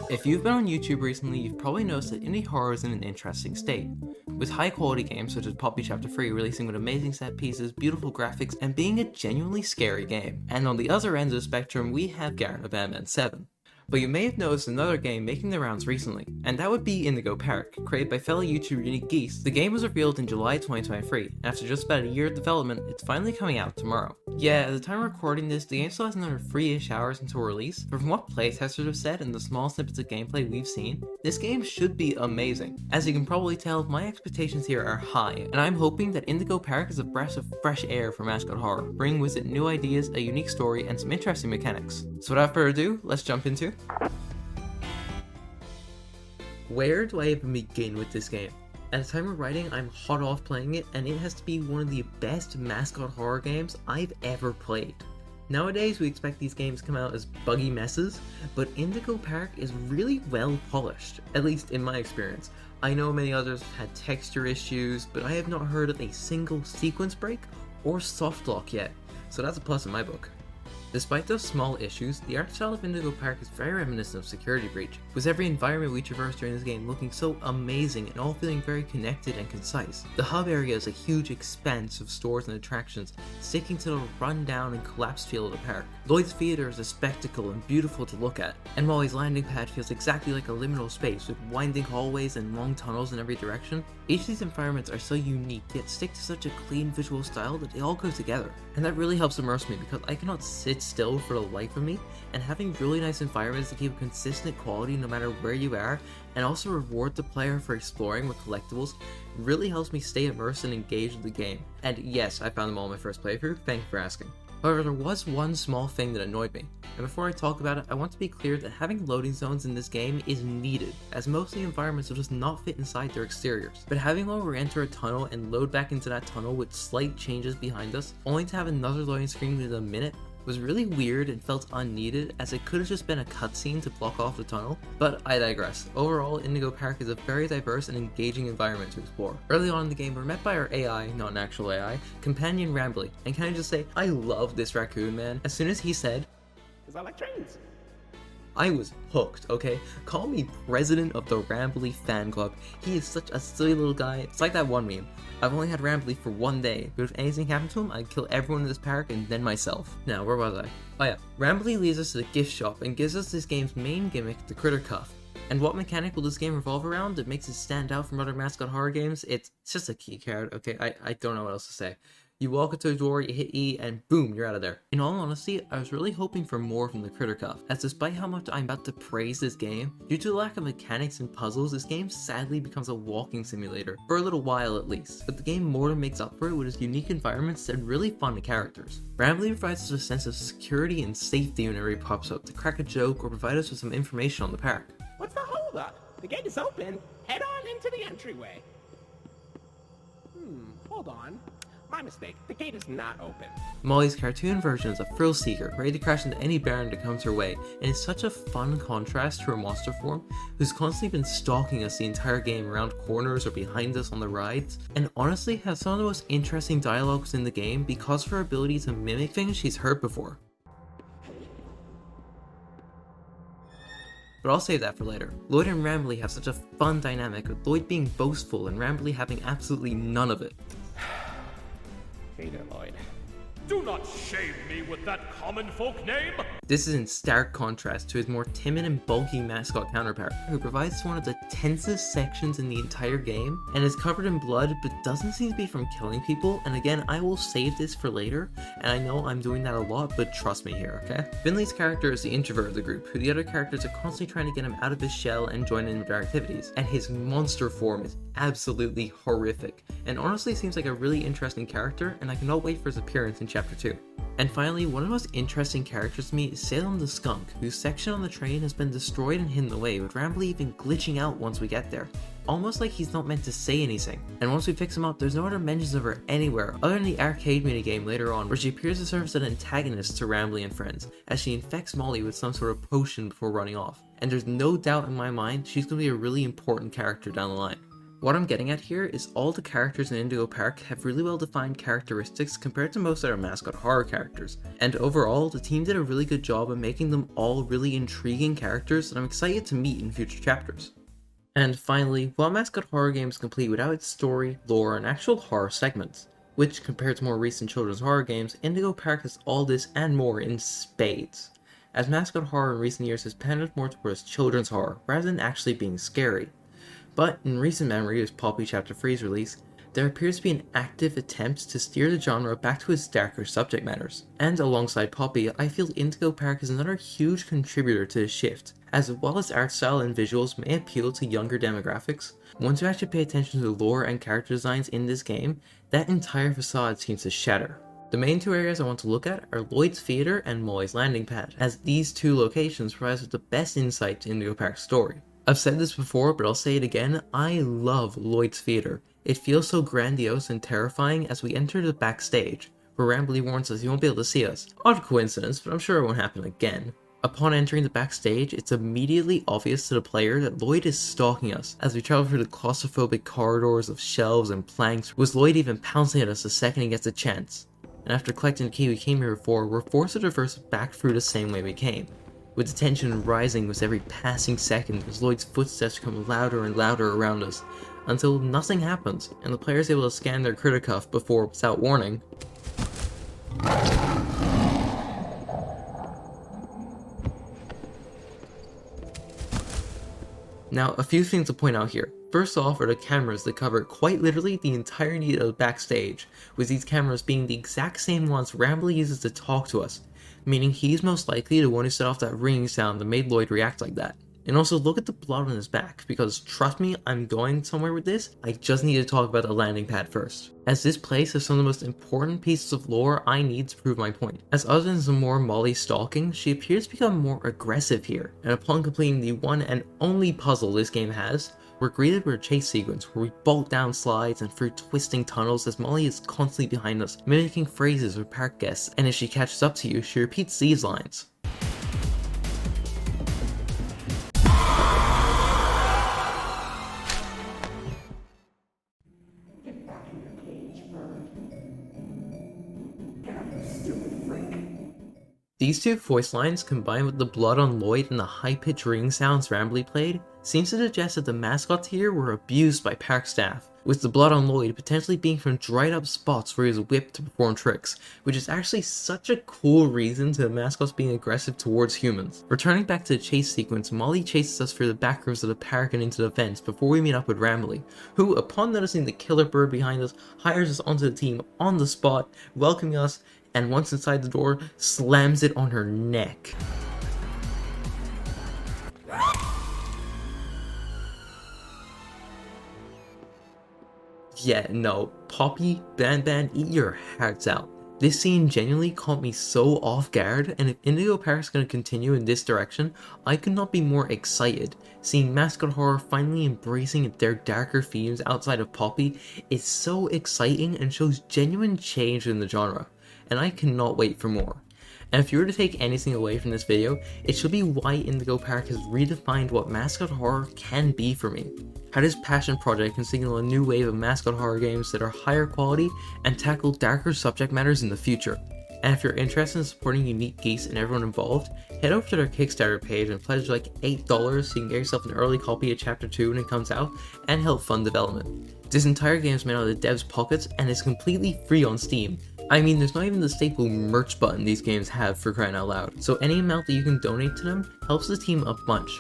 If you've been on YouTube recently, you've probably noticed that indie horror is in an interesting state, with high quality games such as Poppy Chapter 3 releasing with amazing set pieces, beautiful graphics, and being a genuinely scary game. And on the other end of the spectrum, we have Garten of Batman 7. But you may have noticed another game making the rounds recently, and that would be Indigo Park, created by fellow YouTuber uniquegeese. The game was revealed in July 2023, and after just about a year of development, it's finally coming out tomorrow. Yeah, at the time of recording this, the game still has another 3-ish hours until release, but from what playtesters have said and the small snippets of gameplay we've seen, this game should be amazing. As you can probably tell, my expectations here are high, and I'm hoping that Indigo Park is a breath of fresh air for Mascot horror, bringing with it new ideas, a unique story, and some interesting mechanics. So without further ado, let's jump into where do I even begin with this game? At the time of writing, I'm hot off playing it, and it has to be one of the best Mascot horror games I've ever played. Nowadays, we expect these games to come out as buggy messes, but Indigo Park is really well polished, at least in my experience. I know many others have had texture issues, but I have not heard of a single sequence break or soft lock yet, so that's a plus in my book. Despite those small issues, the art style of Indigo Park is very reminiscent of Security Breach, with every environment we traverse during this game looking so amazing and all feeling very connected and concise. The hub area is a huge expanse of stores and attractions, sticking to the run-down and collapsed feel of the park. Lloyd's Theatre is a spectacle and beautiful to look at, and Molly's landing pad feels exactly like a liminal space with winding hallways and long tunnels in every direction. Each of these environments are so unique, yet stick to such a clean visual style that they all go together. And that really helps immerse me because I cannot sit still for the life of me, and having really nice environments that keep a consistent quality no matter where you are, and also reward the player for exploring with collectibles, really helps me stay immersed and engaged in the game. And yes, I found them all in my first playthrough, thank you for asking. However, there was one small thing that annoyed me, and before I talk about it, I want to be clear that having loading zones in this game is needed, as most of the environments will just not fit inside their exteriors. But having one where we enter a tunnel and load back into that tunnel with slight changes behind us, only to have another loading screen within a minute, was really weird and felt unneeded, as it could have just been a cutscene to block off the tunnel, but I digress. Overall, Indigo Park is a very diverse and engaging environment to explore. Early on in the game, we're met by our AI, not an actual AI, companion Rambly, and can I just say, I love this raccoon, man. As soon as he said, "'Cause I like trains," I was hooked, okay? Call me president of the Rambly fan club. He is such a silly little guy. It's like that one meme. I've only had Rambly for one day, but if anything happened to him, I'd kill everyone in this park and then myself. Now, where was I? Oh yeah, Rambly leads us to the gift shop and gives us this game's main gimmick, the critter cuff. And what mechanic will this game revolve around that makes it stand out from other Mascot horror games? It's just a key card, okay? I don't know what else to say. You walk into a door, you hit E, and boom, you're out of there. In all honesty, I was really hoping for more from the critter cuff, as despite how much I'm about to praise this game, due to the lack of mechanics and puzzles, this game sadly becomes a walking simulator, for a little while at least, but the game more than makes up for it with its unique environments and really fun characters. Rambly provides us a sense of security and safety whenever he pops up to crack a joke or provide us with some information on the park. What's the hold up? The gate is open. Head on into the entryway. Hold on. My mistake. The gate is not open. Molly's cartoon version is a thrill seeker, ready to crash into any barren that comes her way, and it's such a fun contrast to her monster form, who's constantly been stalking us the entire game around corners or behind us on the rides, and honestly has some of the most interesting dialogues in the game because of her ability to mimic things she's heard before. But I'll save that for later. Lloyd and Rambly have such a fun dynamic, with Lloyd being boastful and Rambly having absolutely none of it. Peter Lloyd. Do not shame me with that common folk name! This is in stark contrast to his more timid and bulky Mascot counterpart, who provides one of the tensest sections in the entire game, and is covered in blood but doesn't seem to be from killing people, and again, I will save this for later, and I know I'm doing that a lot, but trust me here, okay? Finley's character is the introvert of the group, who the other characters are constantly trying to get him out of his shell and join in with their activities, and his monster form is absolutely horrific, and honestly seems like a really interesting character, and I cannot wait for his appearance in Chapter 2. And finally, one of the most interesting characters to me is Salem the Skunk, whose section on the train has been destroyed and hidden away, with Rambly even glitching out once we get there. Almost like he's not meant to say anything. And once we fix him up, there's no other mentions of her anywhere, other than the arcade minigame later on, where she appears to serve as an antagonist to Rambly and friends, as she infects Molly with some sort of potion before running off. And there's no doubt in my mind, she's going to be a really important character down the line. What I'm getting at here is all the characters in Indigo Park have really well defined characteristics compared to most other Mascot horror characters, and overall the team did a really good job of making them all really intriguing characters that I'm excited to meet in future chapters. And finally, while Mascot horror games complete without its story, lore, and actual horror segments, which compared to more recent children's horror games, Indigo Park has all this and more in spades, as Mascot horror in recent years has tended more towards children's horror rather than actually being scary. But in recent memory of Poppy Chapter 3's release, there appears to be an active attempt to steer the genre back to its darker subject matters. And alongside Poppy, I feel Indigo Park is another huge contributor to this shift, as while its art style and visuals may appeal to younger demographics, once you actually pay attention to the lore and character designs in this game, that entire facade seems to shatter. The main two areas I want to look at are Lloyd's Theatre and Molly's Landing Pad, as these two locations provide us with the best insight to Indigo Park's story. I've said this before, but I'll say it again, I love Lloyd's Theatre. It feels so grandiose and terrifying as we enter the backstage, where Rambly warns us he won't be able to see us. Odd coincidence, but I'm sure it won't happen again. Upon entering the backstage, it's immediately obvious to the player that Lloyd is stalking us as we travel through the claustrophobic corridors of shelves and planks, with Lloyd even pouncing at us the second he gets a chance. And after collecting the key we came here for, we're forced to traverse back through the same way we came, with the tension rising with every passing second as Lloyd's footsteps become louder and louder around us, until nothing happens and the player is able to scan their critter cuff before, without warning, Now, a few things to point out here. First off are the cameras that cover quite literally the entirety of the backstage, with these cameras being the exact same ones Rambly uses to talk to us, meaning he's most likely the one who set off that ringing sound that made Lloyd react like that. And also look at the blood on his back, because trust me, I'm going somewhere with this, I just need to talk about the landing pad first, as this place has some of the most important pieces of lore I need to prove my point. As other than some more Molly stalking, she appears to become more aggressive here, and upon completing the one and only puzzle this game has, we're greeted with a chase sequence where we bolt down slides and through twisting tunnels as Molly is constantly behind us, mimicking phrases of park guests, and as she catches up to you, she repeats these lines. These two voice lines, combined with the blood on Lloyd and the high-pitched ring sounds Rambly played, seems to suggest that the mascots here were abused by park staff, with the blood on Lloyd potentially being from dried up spots where he was whipped to perform tricks, which is actually such a cool reason to the mascots being aggressive towards humans. Returning back to the chase sequence, Molly chases us through the back rooms of the park and into the vents before we meet up with Rambly, who, upon noticing the killer bird behind us, hires us onto the team on the spot, welcoming us, and once inside the door, slams it on her neck. Yeah, no, Poppy, Ban, eat your hearts out. This scene genuinely caught me so off guard, and if Indigo Park is going to continue in this direction, I could not be more excited. Seeing mascot horror finally embracing their darker themes outside of Poppy is so exciting and shows genuine change in the genre, and I cannot wait for more. And if you were to take anything away from this video, it should be why Indigo Park has redefined what mascot horror can be for me. How this passion project can signal a new wave of mascot horror games that are higher quality and tackle darker subject matters in the future. And if you're interested in supporting Unique Geese and everyone involved, head over to their Kickstarter page and pledge like $8 so you can get yourself an early copy of Chapter 2 when it comes out and help fund development. This entire game is made out of the devs' pockets and is completely free on Steam. I mean, there's not even the staple merch button these games have, for crying out loud, so any amount that you can donate to them helps the team a bunch.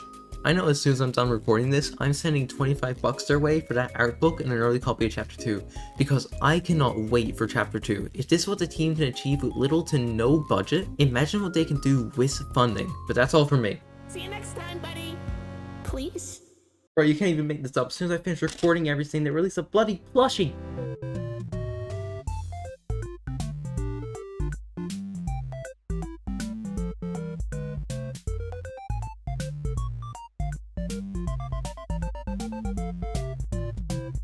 I know as soon as I'm done recording this, I'm sending $25 their way for that art book and an early copy of Chapter 2, because I cannot wait for Chapter 2. If this is what the team can achieve with little to no budget, imagine what they can do with funding. But that's all from me. See you next time, buddy. Please? Bro, you can't even make this up. As soon as I finish recording everything, they release a bloody plushie!